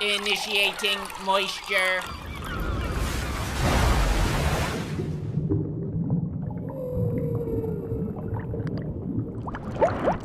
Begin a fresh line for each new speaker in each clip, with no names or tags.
Initiating moisture.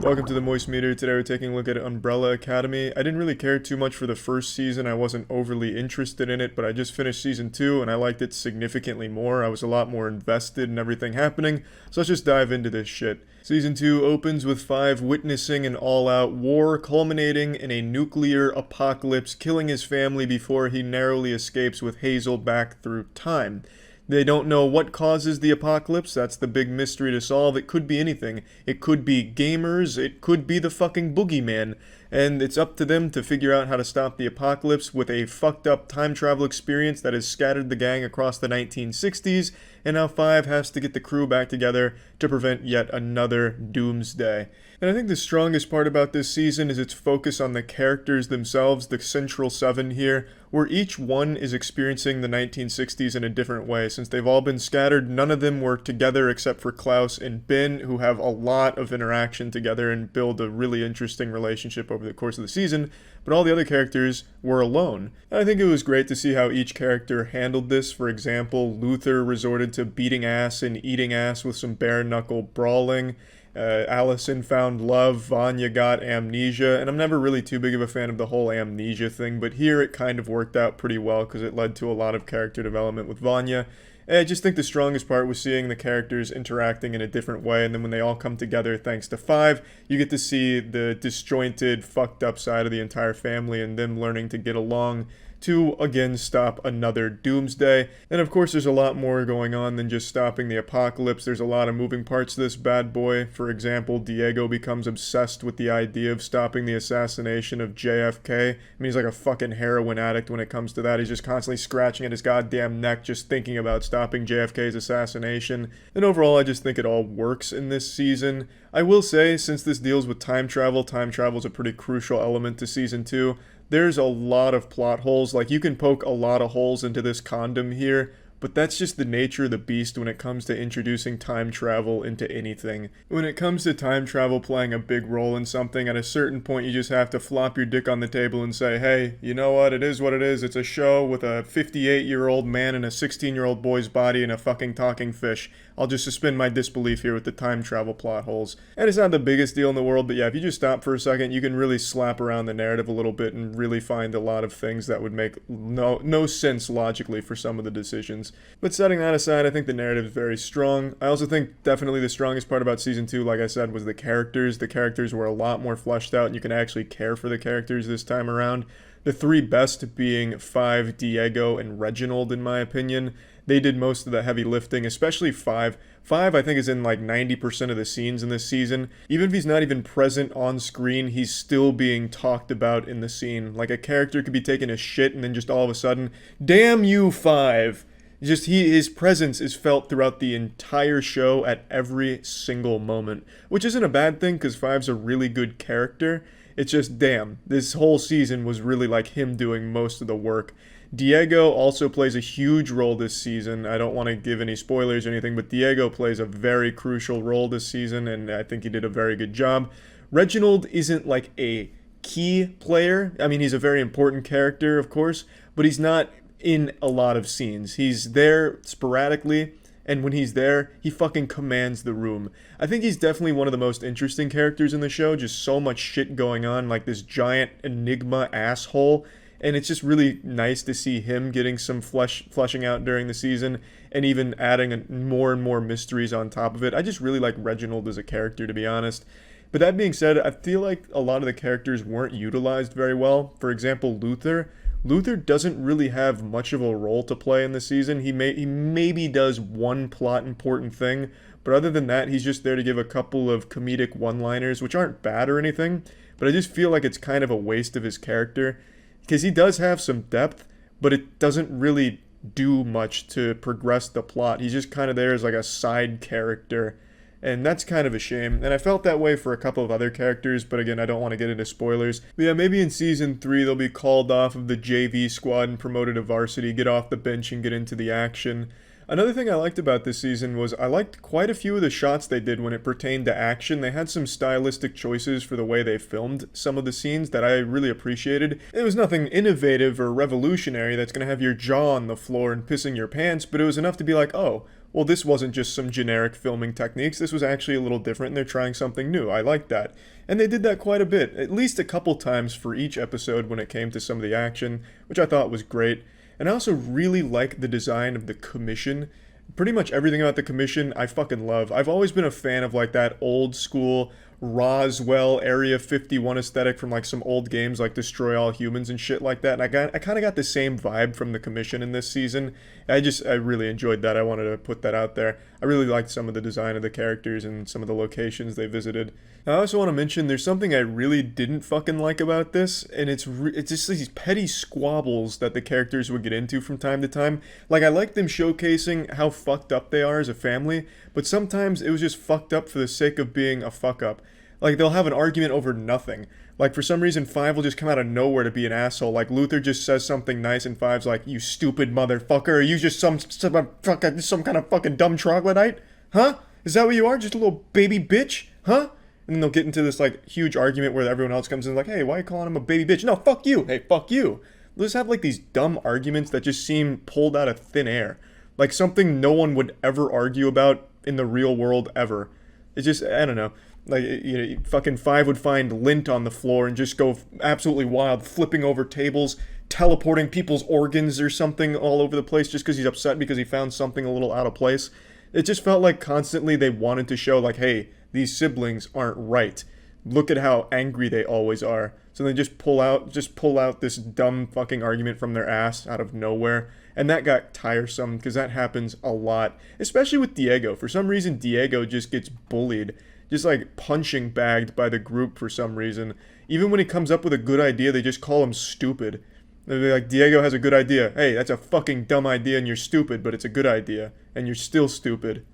Welcome to the Moist Meter. Today we're taking a look at Umbrella Academy. I didn't really care too much for the first season. I wasn't overly interested in it, but I just finished season 2 and I liked it significantly more. I was a lot more invested in everything happening, so let's just dive into this shit. Season 2 opens with Five witnessing an all-out war, culminating in a nuclear apocalypse, killing his family before he narrowly escapes with Hazel back through time. They don't know what causes the apocalypse. That's the big mystery to solve. It could be anything. It could be gamers. It could be the fucking boogeyman. And it's up to them to figure out how to stop the apocalypse with a fucked up time travel experience that has scattered the gang across the 1960s. And now Five has to get the crew back together to prevent yet another doomsday. And I think the strongest part about this season is its focus on the characters themselves, the central seven here, where each one is experiencing the 1960s in a different way. Since they've all been scattered, none of them were together except for Klaus and Ben, who have a lot of interaction together and build a really interesting relationship over the course of the season, but all the other characters were alone. And I think it was great to see how each character handled this. For example, Luther resorted to beating ass and eating ass with some bare-knuckle brawling. Allison found love, Vanya got amnesia, and I'm never really too big of a fan of the whole amnesia thing, but here it kind of worked out pretty well because it led to a lot of character development with Vanya. And I just think the strongest part was seeing the characters interacting in a different way, and then when they all come together thanks to Five, you get to see the disjointed, fucked up side of the entire family and them learning to get along to again stop another doomsday. And of course there's a lot more going on than just stopping the apocalypse. There's a lot of moving parts to this bad boy. For example, Diego becomes obsessed with the idea of stopping the assassination of JFK. I mean, he's like a fucking heroin addict when it comes to that. He's just constantly scratching at his goddamn neck just thinking about stopping JFK's assassination. And overall I just think it all works in this season. I will say, since this deals with time travel is a pretty crucial element to season 2. There's a lot of plot holes. Like, you can poke a lot of holes into this condom here, but that's just the nature of the beast when it comes to introducing time travel into anything. When it comes to time travel playing a big role in something, at a certain point you just have to flop your dick on the table and say, hey, you know what, it is what it is. It's a show with a 58-year-old man in a 16-year-old boy's body and a fucking talking fish. I'll just suspend my disbelief here with the time travel plot holes. And it's not the biggest deal in the world, but yeah, if you just stop for a second, you can really slap around the narrative a little bit and really find a lot of things that would make no sense logically for some of the decisions. But setting that aside, I think the narrative is very strong. I also think definitely the strongest part about season 2, like I said, was the characters. The characters were a lot more fleshed out, and you can actually care for the characters this time around. The three best being Five, Diego, and Reginald, in my opinion. They did most of the heavy lifting, especially Five. Five, I think, is in like 90% of the scenes in this season. Even if he's not even present on screen, he's still being talked about in the scene. Like, a character could be taking a shit and then just all of a sudden, damn you, Five! Just his presence is felt throughout the entire show at every single moment. Which isn't a bad thing, because Five's a really good character. It's just, damn, this whole season was really like him doing most of the work. Diego also plays a huge role this season. I don't want to give any spoilers or anything, but Diego plays a very crucial role this season, and I think he did a very good job. Reginald isn't like a key player. I mean, he's a very important character, of course, but he's not in a lot of scenes. He's there sporadically, and when he's there, he fucking commands the room. I think he's definitely one of the most interesting characters in the show. Just so much shit going on, like this giant enigma asshole. And it's just really nice to see him getting some fleshing out during the season, and even adding more and more mysteries on top of it. I just really like Reginald as a character, to be honest. But that being said, I feel like a lot of the characters weren't utilized very well. For example, Luther. Luther doesn't really have much of a role to play in the season. He maybe does one plot important thing, but other than that, he's just there to give a couple of comedic one-liners, which aren't bad or anything, but I just feel like it's kind of a waste of his character, because he does have some depth, but it doesn't really do much to progress the plot. He's just kind of there as like a side character, and that's kind of a shame. And I felt that way for a couple of other characters, but again, I don't want to get into spoilers. But yeah, maybe in season 3 they'll be called off of the JV squad and promoted to varsity, get off the bench and get into the action. Another thing I liked about this season was I liked quite a few of the shots they did when it pertained to action. They had some stylistic choices for the way they filmed some of the scenes that I really appreciated. It was nothing innovative or revolutionary that's going to have your jaw on the floor and pissing your pants, but it was enough to be like, oh, well, this wasn't just some generic filming techniques. This was actually a little different, and they're trying something new. I like that. And they did that quite a bit, at least a couple times for each episode when it came to some of the action, which I thought was great. And I also really like the design of the commission. Pretty much everything about the commission I fucking love. I've always been a fan of like that old school Roswell Area 51 aesthetic from like some old games like Destroy All Humans and shit like that. And I kind of got the same vibe from the commission in this season. I really enjoyed that. I wanted to put that out there. I really liked some of the design of the characters and some of the locations they visited. I also want to mention there's something I really didn't fucking like about this, and it's just these petty squabbles that the characters would get into from time to time. Like, I like them showcasing how fucked up they are as a family, but sometimes it was just fucked up for the sake of being a fuck up. Like, they'll have an argument over nothing. Like, for some reason, Five will just come out of nowhere to be an asshole. Like, Luther just says something nice, and Five's like, "You stupid motherfucker, are you just some kind of fucking dumb troglodyte? Huh? Is that what you are? Just a little baby bitch? Huh?" And then they'll get into this, like, huge argument where everyone else comes in like, "Hey, why are you calling him a baby bitch?" "No, fuck you." "Hey, fuck you." They'll just have, like, these dumb arguments that just seem pulled out of thin air. Like, something no one would ever argue about in the real world ever. It's just, I don't know. Like, you know, fucking Five would find lint on the floor and just go absolutely wild, flipping over tables, teleporting people's organs or something all over the place just because he's upset because he found something a little out of place. It just felt like constantly they wanted to show, like, hey, these siblings aren't right. Look at how angry they always are. So they just pull out this dumb fucking argument from their ass out of nowhere. And that got tiresome because that happens a lot, especially with Diego. For some reason, Diego just gets bullied, just like punching bagged by the group for some reason. Even when he comes up with a good idea, they just call him stupid. They're like, "Diego has a good idea. Hey, that's a fucking dumb idea and you're stupid, but it's a good idea. And you're still stupid."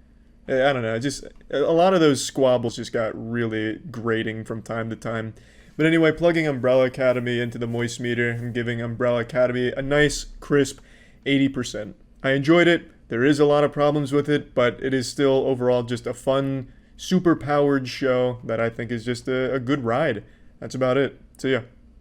I don't know, just a lot of those squabbles just got really grating from time to time. But anyway, plugging Umbrella Academy into the Moist meter and giving Umbrella Academy a nice, crisp 80%. I enjoyed it. There is a lot of problems with it, but it is still overall just a fun, super powered show that I think is just a good ride. That's about it. See ya.